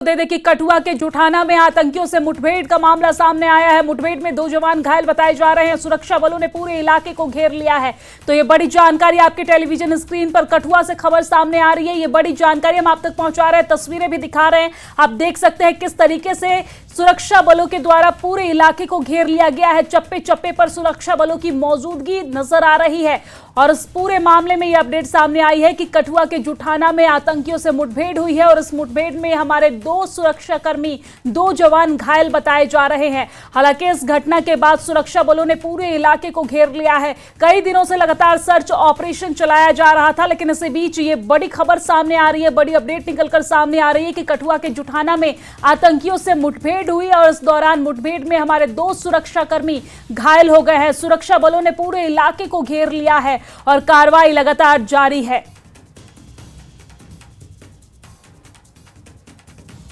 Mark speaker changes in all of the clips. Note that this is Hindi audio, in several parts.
Speaker 1: देखिए कठुआ के जुठाना में आतंकियों से मुठभेड़ का मामला सामने आया है। मुठभेड़ में 2 जवान घायल बताए जा रहे हैं। सुरक्षा बलों ने पूरे इलाके को घेर लिया है। तो ये बड़ी जानकारी आपके टेलीविजन स्क्रीन पर कठुआ से खबर सामने आ रही है। ये बड़ी जानकारी हम आप तक पहुंचा रहे हैं, तस्वीरें भी दिखा रहे हैं। आप देख सकते हैं किस तरीके से सुरक्षा बलों के द्वारा पूरे इलाके को घेर लिया गया है। चप्पे चप्पे पर सुरक्षा बलों की मौजूदगी नजर आ रही है। और इस पूरे मामले में यह अपडेट सामने आई है कि कठुआ के जुठाना में आतंकियों से मुठभेड़ हुई है और इस मुठभेड़ में हमारे 2 सुरक्षाकर्मी 2 जवान घायल बताए जा रहे हैं। हालांकि इस घटना के बाद सुरक्षा बलों ने पूरे इलाके को घेर लिया है। कई दिनों से लगातार सर्च ऑपरेशन चलाया जा रहा था, लेकिन इसी बीच ये बड़ी खबर सामने आ रही है, बड़ी अपडेट निकलकर सामने आ रही है कि कठुआ के जुठाना में आतंकियों से मुठभेड़ हुई और इस दौरान मुठभेड़ में हमारे 2 सुरक्षाकर्मी घायल हो गए हैं। सुरक्षा बलों ने पूरे इलाके को घेर लिया है और कार्रवाई लगातार जारी है।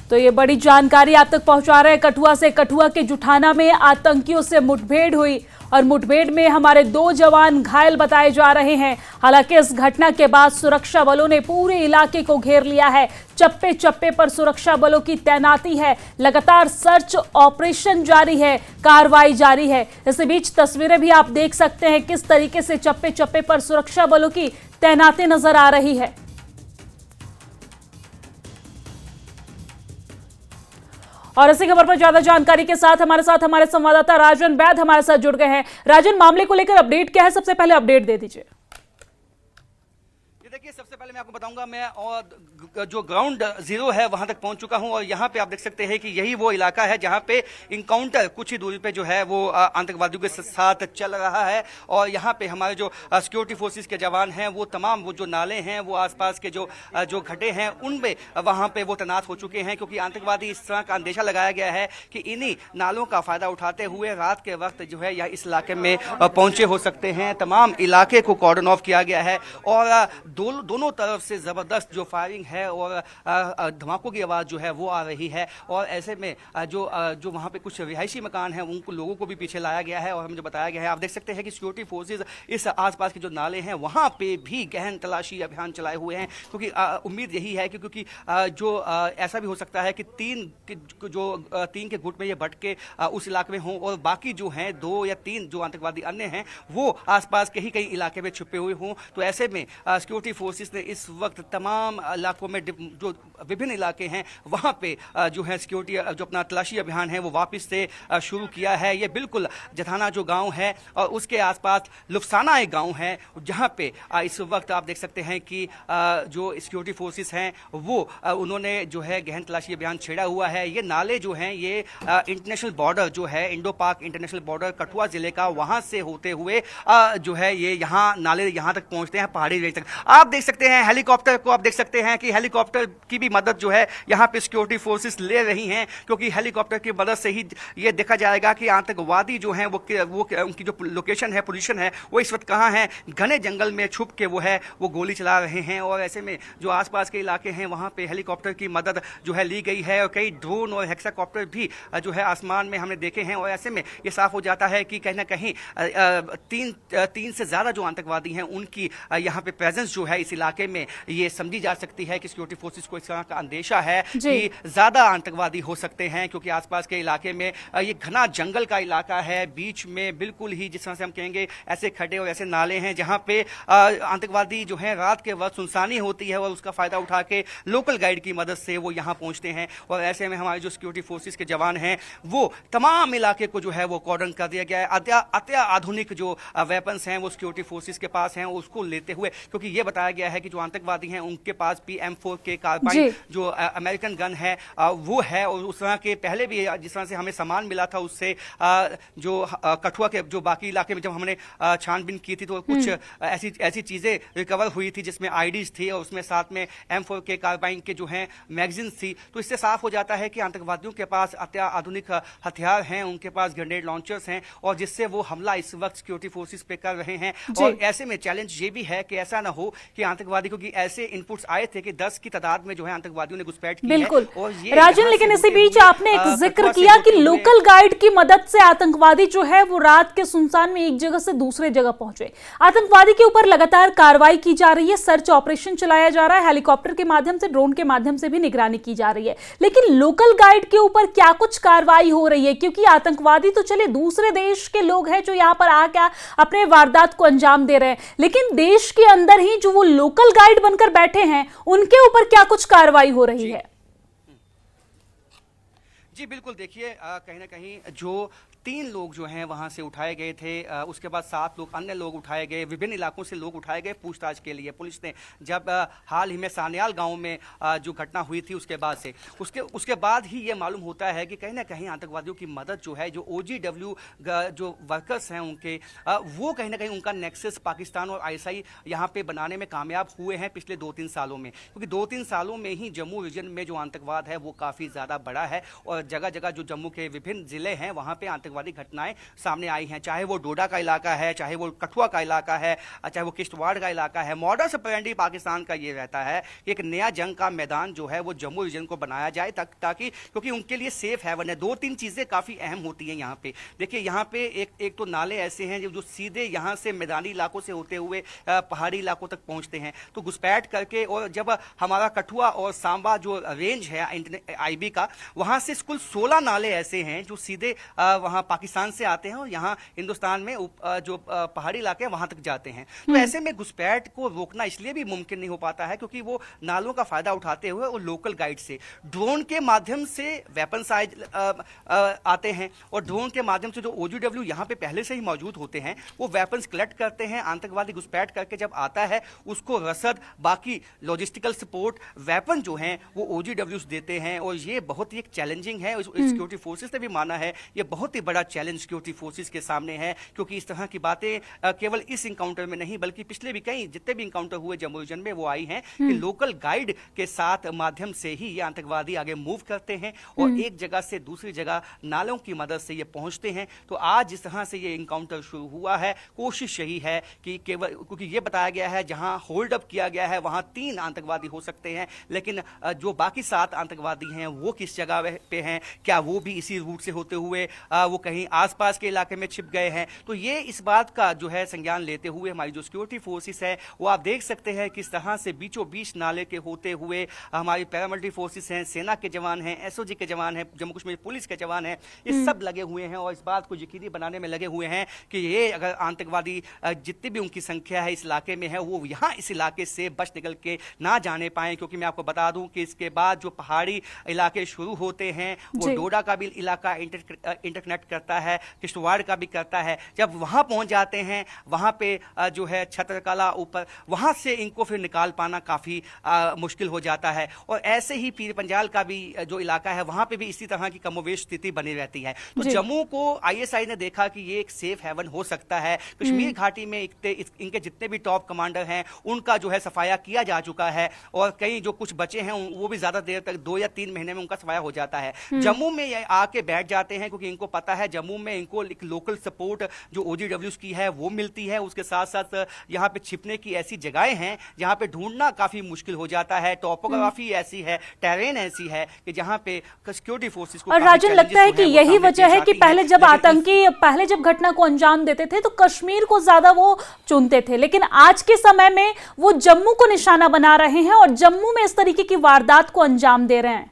Speaker 1: तो ये बड़ी जानकारी आप तक पहुंचा रहे हैं कठुआ से। कठुआ के जुठाना में आतंकियों से मुठभेड़ हुई और मुठभेड़ में हमारे 2 जवान घायल बताए जा रहे हैं। हालांकि इस घटना के बाद सुरक्षा बलों ने पूरे इलाके को घेर लिया है। चप्पे चप्पे पर सुरक्षा बलों की तैनाती है। लगातार सर्च ऑपरेशन जारी है, कार्रवाई जारी है। इसी बीच तस्वीरें भी आप देख सकते हैं किस तरीके से चप्पे चप्पे पर सुरक्षा बलों की तैनाती नजर आ रही है। और इसी खबर पर ज्यादा जानकारी के साथ हमारे संवाददाता राजन वैद हमारे साथ जुड़ गए हैं। राजन, मामले को लेकर अपडेट क्या है? सबसे पहले अपडेट दे दीजिए।
Speaker 2: देखिए, सबसे पहले मैं आपको बताऊंगा, मैं और जो ग्राउंड जीरो है वहां तक पहुंच चुका हूं और यहां पे आप देख सकते हैं कि यही वो इलाका है जहां पे इनकाउंटर कुछ ही दूरी पे जो है वो आतंकवादियों के साथ चल रहा है। और यहां पे हमारे जो सिक्योरिटी फोर्सेस के जवान हैं वो तमाम वो जो नाले हैं वो आसपास के जो घटे हैं उनमें वहां पे वो तैनात हो चुके हैं, क्योंकि आतंकवादी इस तरह का अंदेशा लगाया गया है कि इन्हीं नालों का फायदा उठाते हुए रात के वक्त जो है यह इस इलाके में पहुंचे हो सकते हैं। तमाम इलाके को कॉर्डन ऑफ किया गया है और दोनों तरफ से जबरदस्त जो फायरिंग है और धमाकों की आवाज जो है वो आ रही है। और ऐसे में जो वहां पे कुछ रिहायशी मकान हैं उनको लोगों को भी पीछे लाया गया है और हमें जो बताया गया है, आप देख सकते हैं कि सिक्योरिटी फोर्सेज इस आसपास के जो नाले हैं वहां पे भी गहन तलाशी अभियान चलाए हुए हैं, क्योंकि उम्मीद यही है कि क्योंकि जो ऐसा भी हो सकता है कि 3 के गुट में ये बट के उस इलाके में हों और बाकी जो हैं 2 या 3 जो आतंकवादी अन्य हैं वो आसपास के ही कई इलाके में छुपे हुए हों। तो ऐसे में सिक्योरिटी फोर्सेस ने इस वक्त तमाम इलाकों में जो विभिन्न इलाके हैं वहां पे जो है सिक्योरिटी जो अपना तलाशी अभियान है वो वापस से शुरू किया है। ये बिल्कुल जठाना जो गांव है और उसके आसपास लुफसाना एक गांव है जहां पे इस वक्त आप देख सकते हैं कि जो सिक्योरिटी फोर्सेस हैं वो उन्होंने जो है गहन तलाशी अभियान छेड़ा हुआ है। ये नाले जो हैं ये इंटरनेशनल बॉर्डर जो है इंडो पाक इंटरनेशनल बॉर्डर कठुआ जिले का, वहां से होते हुए जो है ये यहाँ नाले यहाँ तक पहुंचते हैं, पहाड़ी रेंज तक। आप देख सकते हैं हेलीकॉप्टर को, आप देख सकते हैं कि हेलीकॉप्टर की भी मदद जो है यहाँ पे सिक्योरिटी फोर्सेस ले रही हैं, क्योंकि हेलीकॉप्टर की मदद से ही ये देखा जाएगा कि आतंकवादी जो हैं वो उनकी जो लोकेशन है, पोजीशन है, वो इस वक्त कहाँ है। घने जंगल में छुप के वो गोली चला रहे हैं और ऐसे में जो आसपास के इलाके हैं वहाँ पे हेलीकॉप्टर की मदद जो है ली गई है और कई ड्रोन और हेक्साकॉप्टर भी जो है आसमान में हमने देखे हैं। और ऐसे में ये साफ हो जाता है कि कहीं ना कहीं 3 से ज्यादा जो आतंकवादी हैं उनकी यहाँ पे प्रेजेंस जो है इस इलाके में ये समझी जा सकती है कि सिक्योरिटी फोर्सेस को इस तरह का अंदेशा है कि ज्यादा आतंकवादी हो सकते हैं, क्योंकि आसपास के इलाके में ये घना जंगल का इलाका है। बीच में बिल्कुल ही जिस तरह से हम कहेंगे ऐसे खड्डे और ऐसे नाले हैं जहां पे आतंकवादी जो है रात के वक्त सुनसानी होती है और उसका फायदा उठा के लोकल गाइड की मदद से वो यहाँ पहुंचते हैं। और ऐसे में हमारे जो सिक्योरिटी फोर्सेस के जवान हैं वो तमाम इलाके को जो है वो कॉर्डन कर दिया गया है। अत्याधुनिक जो वेपन्स हैं वो सिक्योरिटी फोर्सेस के पास हैं, उसको लेते हुए, क्योंकि ये बताया गया है कि जो आतंकवादी हैं उनके पास भी M4 के कार्बाइन जो अमेरिकन गन है वो है। और उस तरह के पहले भी जिस तरह से हमें सामान मिला था उससे जो कठुआ के जो बाकी इलाके में जब हमने छानबीन की थी तो कुछ ऐसी चीजें रिकवर हुई थी जिसमें आईडीज थी और उसमें साथ में M4 के कार्बाइन के जो हैं मैगजीन थी। तो इससे साफ हो जाता है कि आतंकवादियों के पास अत्याधुनिक हथियार हैं, उनके पास ग्रेनेड लॉन्चर्स हैं और जिससे वो हमला इस वक्त सिक्योरिटी फोर्सेस पे कर रहे हैं। और ऐसे में चैलेंज ये भी है कि ऐसा ना हो कि आतंकवादी, क्योंकि ऐसे इनपुट्स आए थे कि 10 की तादाद में जो है आतंकवादियों ने घुसपैठ की
Speaker 1: बिल्कुल।
Speaker 2: है। और ये
Speaker 1: राजन, लेकिन इसी बीच आपने एक जिक्र किया कि लोकल गाइड की मदद से आतंकवादी जो है वो रात के सुनसान में एक जगह से दूसरे जगह पहुंचे। आतंकवादी के ऊपर लगातार कार्रवाई की जा रही है, सर्च ऑपरेशन चलाया जा रहा है, हेलीकॉप्टर के माध्यम से, ड्रोन के माध्यम से भी निगरानी की जा रही है, लेकिन लोकल गाइड के ऊपर क्या कुछ कार्रवाई हो रही है? क्योंकि आतंकवादी तो चले दूसरे देश के लोग हैं जो यहां पर आकर अपने वारदात को अंजाम दे रहे हैं, लेकिन देश के अंदर ही जो वो लोकल गाइड बनकर बैठे हैं उनके ऊपर क्या कुछ कार्रवाई हो रही है?
Speaker 2: जी बिल्कुल, देखिए कहीं ना कहीं जो 3 लोग जो हैं वहां से उठाए गए थे, उसके बाद 7 लोग अन्य लोग उठाए गए, विभिन्न इलाकों से लोग उठाए गए पूछताछ के लिए। पुलिस ने जब हाल ही में सान्याल गांव में जो घटना हुई थी उसके बाद ही ये मालूम होता है कि कहीं ना कहीं आतंकवादियों की मदद जो है, जो OGW जो वर्कर्स हैं उनके, वो कहीं ना कहीं उनका नेक्सस पाकिस्तान और ISI यहाँ पे बनाने में कामयाब हुए हैं पिछले 2-3 सालों में, क्योंकि 2-3 सालों में ही जम्मू रीजन में जो आतंकवाद है वो काफ़ी ज़्यादा बड़ा है और जगह जगह जो जम्मू के विभिन्न जिले हैं वहाँ पे आतंकवादी घटनाएं सामने आई हैं। चाहे वो डोडा का इलाका है, चाहे वो कठुआ का इलाका है, चाहे वो किश्तवाड़ का इलाका है। मॉडस ऑपरेंडी पाकिस्तान का ये रहता है कि एक नया जंग का मैदान जो है वो जम्मू रीजन को बनाया जाए ताकि, क्योंकि उनके लिए सेफ हेवन है। 2-3 चीज़ें काफ़ी अहम होती हैं यहाँ पे। देखिए यहाँ पे एक तो नाले ऐसे हैं जो सीधे यहाँ से मैदानी इलाकों से होते हुए पहाड़ी इलाकों तक पहुँचते हैं, तो घुसपैठ करके, और जब हमारा कठुआ और सांबा जो रेंज है IB का, वहाँ से कुल 16 नाले ऐसे हैं जो सीधे वहाँ पाकिस्तान से आते हैं और यहाँ हिंदुस्तान में जो पहाड़ी इलाके हैं वहाँ तक जाते हैं। तो ऐसे में घुसपैठ को रोकना इसलिए भी मुमकिन नहीं हो पाता है क्योंकि वो नालों का फायदा उठाते हुए और लोकल गाइड से, ड्रोन के माध्यम से वेपन आते हैं, और ड्रोन के माध्यम से जो OGW यहाँ पे पहले से ही मौजूद होते हैं वो वेपन्स कलेक्ट करते हैं। आतंकवादी घुसपैठ करके जब आता है उसको रसद, बाकी लॉजिस्टिकल सपोर्ट, वेपन जो हैं वो OGWs देते हैं। और ये बहुत ही एक चैलेंजिंग है, सिक्योरिटी फोर्सेस ने भी माना है ये बहुत ही बड़ा चैलेंज सिक्योरिटी फोर्सेस के सामने है, क्योंकि इस तरह की बातें केवल इस इनकाउंटर में नहीं बल्कि पिछले भी कई जितने भी इनकाउंटर हुए जम्मू रीजन में वो आई हैं कि लोकल गाइड के साथ माध्यम से ही ये आतंकवादी आगे मूव करते हैं और एक जगह से दूसरी जगह नालों की मदद से ये पहुंचते हैं। तो आज जिस तरह से ये इनकाउंटर शुरू हुआ है, कोशिश यही है कि केवल, क्योंकि ये बताया गया है जहां होल्ड अप किया गया है वहां 3 आतंकवादी हो सकते हैं, लेकिन जो बाकी 7 आतंकवादी हैं वो किस जगह पे हैं, क्या वो भी इसी रूट से होते हुए वो कहीं आसपास के इलाके में छिप गए हैं? तो ये इस बात का जो है संज्ञान लेते हुए हमारी जो सिक्योरिटी फोर्सेस है वो आप देख सकते हैं किस तरह से बीचों बीच नाले के होते हुए हमारी पैरामिलिट्री फोर्सेस हैं, सेना के जवान हैं, SOG के जवान हैं, जम्मू कश्मीर पुलिस के जवान हैं, ये सब लगे हुए हैं और इस बात को यकीनी बनाने में लगे हुए हैं कि ये अगर आतंकवादी जितनी भी उनकी संख्या है इस इलाके में है वो यहाँ इस इलाके से बच निकल के ना जाने पाए, क्योंकि मैं आपको बता दूं कि इसके बाद जो पहाड़ी इलाके शुरू होते हैं वो डोडा का भी इलाका इंटरकनेक्ट करता है, किश्तवाड़ का भी करता है। जब वहां पहुंच जाते हैं वहां पे जो है छतरकला ऊपर, वहां से इनको फिर निकाल पाना काफी मुश्किल हो जाता है। और ऐसे ही पीर पंजाल का भी जो इलाका है वहां पे भी इसी तरह की कमोवेश स्थिति बनी रहती है। तो जम्मू को ISI ने देखा कि ये एक सेफ हेवन हो सकता है। कश्मीर घाटी में इनके जितने भी टॉप कमांडर हैं उनका जो है सफाया किया जा चुका है और कई जो कुछ बचे हैं वो भी ज्यादा देर तक 2 या 3 महीने में उनका सफाया हो जाता है। जम्मू में ये आके बैठ जाते हैं क्योंकि इनको पता है जम्मू में इनको एक लोकल सपोर्ट जो OGWs की है वो मिलती है। उसके साथ साथ यहाँ पे छिपने की ऐसी जगहें हैं जहाँ पे ढूंढना काफी मुश्किल हो जाता है, टोपोग्राफी ऐसी है, टेरेन ऐसी है कि जहाँ पे सिक्योरिटी फोर्सेस को।
Speaker 1: और राजन, लगता है कि यही वजह है कि पहले जब घटना को अंजाम देते थे तो कश्मीर को ज्यादा वो चुनते थे, लेकिन आज के समय में वो जम्मू को निशाना बना रहे हैं और जम्मू में इस तरीके की वारदात को अंजाम दे रहे हैं।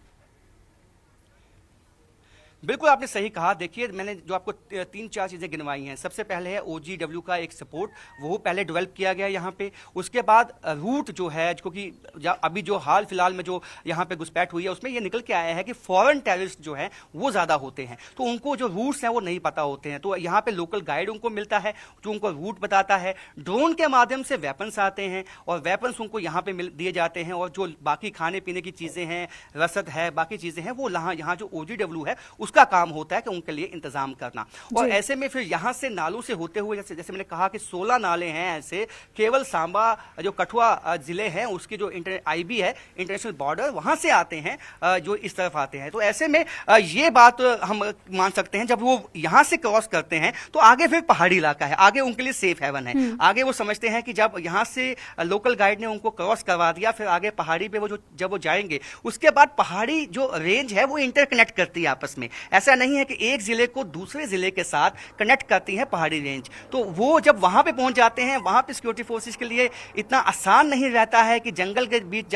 Speaker 2: बिल्कुल आपने सही कहा। देखिए मैंने जो आपको 3-4 चीज़ें गिनवाई हैं, सबसे पहले है OGW का एक सपोर्ट, वो पहले डेवलप किया गया यहाँ पे। उसके बाद रूट जो है, क्योंकि अभी जो हाल फिलहाल में जो यहाँ पे घुसपैठ हुई है उसमें ये निकल के आया है कि फॉरेन टेररिस्ट जो हैं वो ज़्यादा होते हैं, तो उनको जो रूट्स हैं वो नहीं पता होते हैं। तो यहाँ पे लोकल गाइड उनको मिलता है जो उनको रूट बताता है। ड्रोन के माध्यम से वेपन्स आते हैं और वेपन्स उनको यहाँ पे दिए जाते हैं, और जो बाकी खाने पीने की चीज़ें हैं, रसद है, बाकी चीज़ें हैं वो यहाँ जो OGW है उसका उसका काम होता है कि उनके लिए इंतजाम करना। और ऐसे में फिर यहाँ से नालों से होते हुए जैसे मैंने कहा कि 16 नाले हैं ऐसे, केवल सांबा जो कठुआ जिले हैं उसकी जो IB है, इंटरनेशनल बॉर्डर, वहां से आते हैं जो इस तरफ आते हैं। तो ऐसे में ये बात हम मान सकते हैं, जब वो यहाँ से क्रॉस करते हैं तो आगे फिर पहाड़ी इलाका है, आगे उनके लिए सेफ हेवन है। आगे वो समझते हैं कि जब यहाँ से लोकल गाइड ने उनको क्रॉस करवा दिया, फिर आगे पहाड़ी पे जब वो जाएंगे, उसके बाद पहाड़ी जो रेंज है वो इंटरकनेक्ट करती है आपस में। ऐसा नहीं है कि एक जिले को दूसरे जिले के साथ कनेक्ट करती है पहाड़ी रेंज। तो वो जब वहां पे पहुंच जाते हैं, वहां पे सिक्योरिटी फोर्सेस के लिए इतना आसान नहीं रहता है कि जंगल के बीच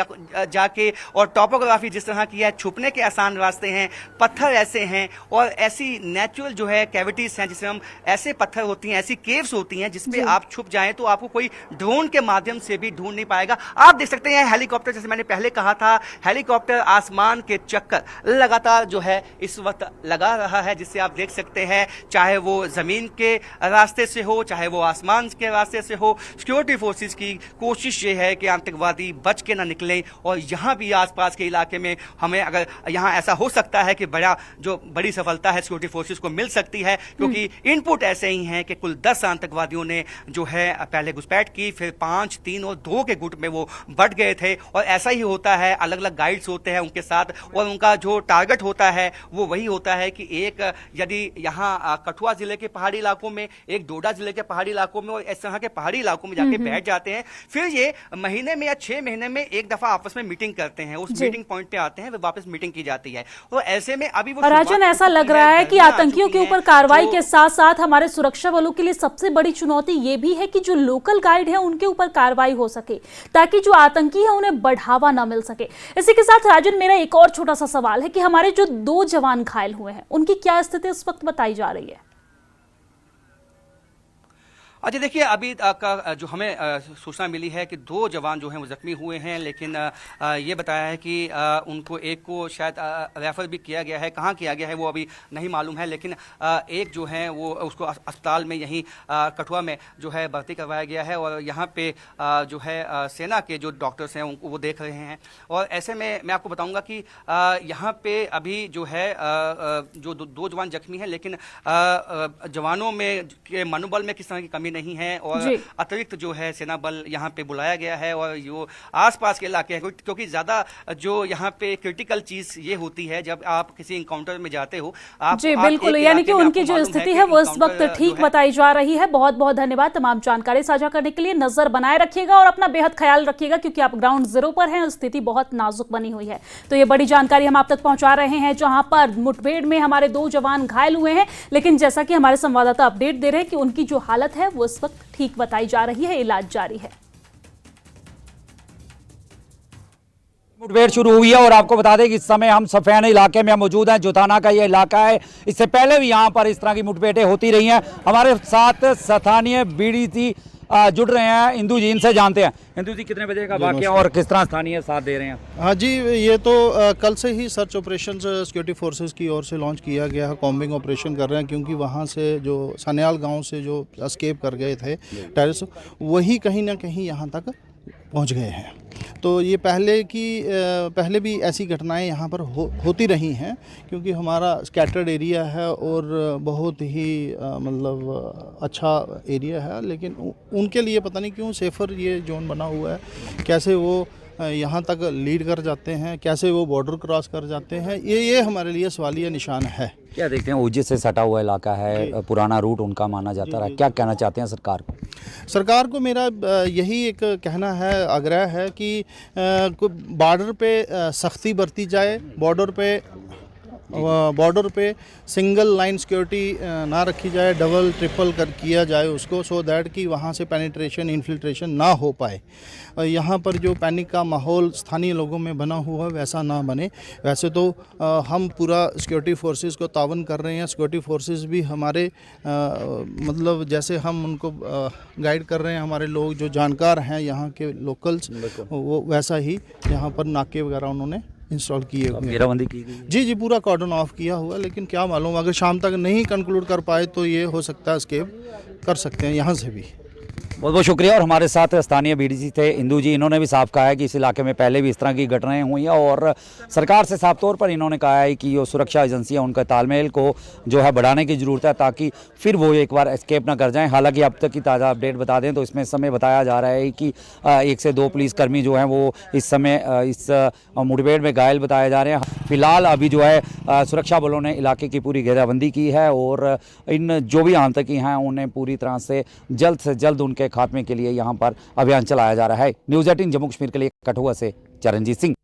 Speaker 2: जाके, और टॉपोग्राफी जिस तरह की है, छुपने के आसान रास्ते हैं, पत्थर ऐसे हैं और ऐसी नेचुरल जो है कैविटीज हैं, जिसमें हम ऐसे पत्थर होती हैं, ऐसी केव्स होती हैं जिसपे आप छुप जाएं तो आपको कोई ड्रोन के माध्यम से भी ढूंढ नहीं पाएगा। आप देख सकते हैं हेलीकॉप्टर, जैसे मैंने पहले कहा था, हेलीकॉप्टर आसमान के चक्कर लगातार जो है इस वक्त लगा रहा है, जिससे आप देख सकते हैं चाहे वो जमीन के रास्ते से हो, चाहे वो आसमान के रास्ते से हो, सिक्योरिटी फोर्सेस की कोशिश ये है कि आतंकवादी बच के ना निकलें। और यहाँ भी आसपास के इलाके में हमें, अगर यहाँ ऐसा हो सकता है कि बड़ी सफलता है सिक्योरिटी फोर्सेस को मिल सकती है, क्योंकि इनपुट ऐसे ही हैं कि कुल 10 आतंकवादियों ने जो है पहले घुसपैठ की, फिर 5, 3 और 2 के गुट में वो बढ़ गए थे। और ऐसा ही होता है, अलग अलग गाइड्स होते हैं उनके साथ, और उनका जो टारगेट होता है वो वही होता है कि एक यदि यहाँ कठुआ जिले के पहाड़ी इलाकों में, एक डोडा जिले के पहाड़ी इलाकों में और इस तरह के पहाड़ी इलाकों में जाके बैठ जाते हैं, फिर ये महीने में या 6 महीने में एक दफा आपस में मीटिंग करते हैं, उस मीटिंग पॉइंट पे आते हैं, फिर वापस मीटिंग की जाती है। तो ऐसे में अभी वो
Speaker 1: राजन, ऐसा लग रहा है कि आतंकियों के ऊपर कार्रवाई के साथ साथ हमारे सुरक्षा बलों के लिए सबसे बड़ी चुनौती ये भी है कि जो लोकल गाइड है उनके ऊपर कार्रवाई हो सके, ताकि जो आतंकी है उन्हें बढ़ावा ना मिल सके। इसी के साथ राजन, मेरा एक और छोटा सा सवाल है कि हमारे जो 2 जवान घायल हुए हैं उनकी क्या स्थिति इस वक्त बताई जा रही है?
Speaker 2: अच्छा, देखिए, अभी का जो हमें सूचना मिली है कि 2 जवान जो हैं वो जख्मी हुए हैं, लेकिन ये बताया है कि उनको एक को शायद रेफर भी किया गया है, कहाँ किया गया है वो अभी नहीं मालूम है, लेकिन एक जो है वो उसको अस्पताल में यहीं कठुआ में जो है भर्ती करवाया गया है, और यहाँ पे जो है सेना के जो डॉक्टर्स हैं उनको वो देख रहे हैं। और ऐसे में मैं आपको बताऊँगा कि यहाँ पे अभी जो है जो 2 जवान जख्मी हैं, लेकिन जवानों में के मनोबल में किस तरह की कमी नहीं है, और अतिरिक्त जो है सेना बल यहाँ पे बुलाया गया है, और जो आसपास के इलाके हैं, क्योंकि ज्यादा जो यहाँ पे क्रिटिकल चीज ये होती है जब आप किसी इनकाउंटर में जाते हो।
Speaker 1: जी बिल्कुल, यानी कि उनकी जो स्थिति है वो इस वक्त ठीक बताई जा रही है। बहुत बहुत धन्यवाद तमाम जानकारी साझा करने के लिए। नजर बनाए रखिएगा और अपना बेहद ख्याल रखिएगा, क्योंकि आप ग्राउंड जीरो पर हैं, स्थिति बहुत नाजुक बनी हुई है। तो ये बड़ी जानकारी हम आप तक पहुंचा रहे हैं, जहां पर मुठभेड़ में हमारे 2 जवान घायल हुए हैं, लेकिन जैसा कि हमारे संवाददाता अपडेट दे रहे हैं कि उनकी जो हालत है वो इस वक्त ठीक बताई जा रही है, इलाज जारी है।
Speaker 3: मुठभेड़ शुरू हुई है, और आपको बता दें कि इस समय हम सफैन इलाके में मौजूद हैं। जुथाना का ये इलाका है, इससे पहले भी यहाँ पर इस तरह की मुठभेड़ें होती रही हैं। हमारे साथ स्थानीय BDC जुड़ रहे हैं, इंदू जी, इनसे जानते हैं। इंदू जी, कितने बजे का वाकया और किस तरह स्थानीय साथ दे रहे हैं?
Speaker 4: हाँ जी, ये तो कल से ही सर्च ऑपरेशन सिक्योरिटी फोर्सेस की ओर से लॉन्च किया गया है। कॉम्बिंग ऑपरेशन कर रहे हैं, क्योंकि वहाँ से जो सन्याल गांव से जो एस्केप कर गए थे टेररिस्ट, वही कहीं ना कहीं यहाँ तक पहुँच गए हैं। तो ये पहले भी ऐसी घटनाएं यहाँ पर होती रही हैं, क्योंकि हमारा स्कैटर्ड एरिया है और बहुत ही मतलब अच्छा एरिया है, लेकिन उनके लिए पता नहीं क्यों सेफर ये जोन बना हुआ है। कैसे वो यहाँ तक लीड कर जाते हैं, कैसे वो बॉर्डर क्रॉस कर जाते हैं, ये हमारे लिए सवालिया निशान है।
Speaker 3: क्या देखते हैं, ओजी से सटा हुआ इलाका है, पुराना रूट उनका माना जाता है, क्या कहना चाहते हैं सरकार को?
Speaker 4: सरकार को मेरा यही एक कहना है, आग्रह है कि बॉर्डर पे सख्ती बरती जाए, बॉर्डर पे सिंगल लाइन सिक्योरिटी ना रखी जाए, डबल ट्रिपल किया जाए उसको, सो दैट कि वहाँ से पेनिट्रेशन इन्फिल्ट्रेशन ना हो पाए। यहाँ पर जो पैनिक का माहौल स्थानीय लोगों में बना हुआ है वैसा ना बने। वैसे तो हम पूरा सिक्योरिटी फोर्सेस को तावन कर रहे हैं, सिक्योरिटी फोर्सेस भी हमारे मतलब जैसे हम उनको गाइड कर रहे हैं, हमारे लोग जो जानकार हैं यहाँ के लोकल्स, वो वैसा ही यहाँ पर नाके वगैरह उन्होंने इंस्टॉल किए हुए,
Speaker 3: घेराबंदी की गई।
Speaker 4: जी, पूरा कॉर्डन ऑफ किया हुआ, लेकिन क्या मालूम, अगर शाम तक नहीं कंक्लूड कर पाए तो ये हो सकता है एस्केप कर सकते हैं यहाँ से भी।
Speaker 3: बहुत बहुत शुक्रिया। और हमारे साथ स्थानीय बीडीसी थे इंदू जी, इन्होंने भी साफ कहा है कि इस इलाके में पहले भी इस तरह की घटनाएं हुई हैं और सरकार से साफ तौर पर इन्होंने कहा है कि जो सुरक्षा एजेंसियां उनका तालमेल को जो है बढ़ाने की ज़रूरत है ताकि फिर वो एक बार एस्केप ना कर जाएं। हालांकि अब तक की ताज़ा अपडेट बता दें तो इसमें इस समय बताया जा रहा है कि 1 से 2 पुलिसकर्मी जो हैं वो इस समय इस मुठभेड़ में घायल बताए जा रहे हैं। फिलहाल अभी जो है सुरक्षा बलों ने इलाके की पूरी घेराबंदी की है और इन जो भी आतंकी हैं उन्हें पूरी तरह से जल्द उनके खात्मे के लिए यहाँ पर अभियान चलाया जा रहा है। न्यूज़ 18 जम्मू कश्मीर के लिए कठुआ से चरणजीत सिंह।